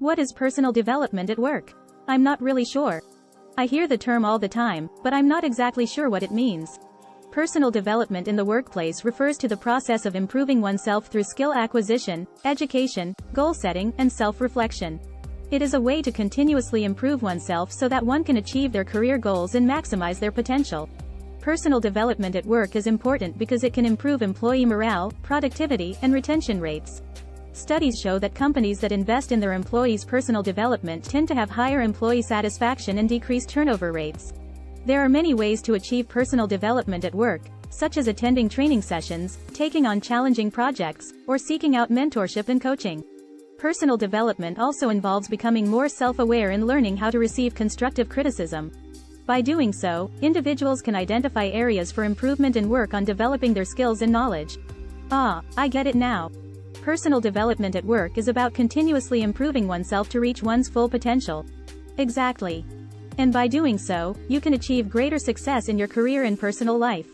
What is personal development at work? I'm not really sure. I hear the term all the time, but I'm not exactly sure what it means. Personal development in the workplace refers to the process of improving oneself through skill acquisition, education, goal setting, and self-reflection. It is a way to continuously improve oneself so that one can achieve their career goals and maximize their potential. Personal development at work is important because it can improve employee morale, productivity, and retention rates. Studies show that companies that invest in their employees' personal development tend to have higher employee satisfaction and decreased turnover rates. There are many ways to achieve personal development at work, such as attending training sessions, taking on challenging projects, or seeking out mentorship and coaching. Personal development also involves becoming more self-aware and learning how to receive constructive criticism. By doing so, individuals can identify areas for improvement and work on developing their skills and knowledge. Ah, I get it now. Personal development at work is about continuously improving oneself to reach one's full potential. Exactly. And by doing so, you can achieve greater success in your career and personal life.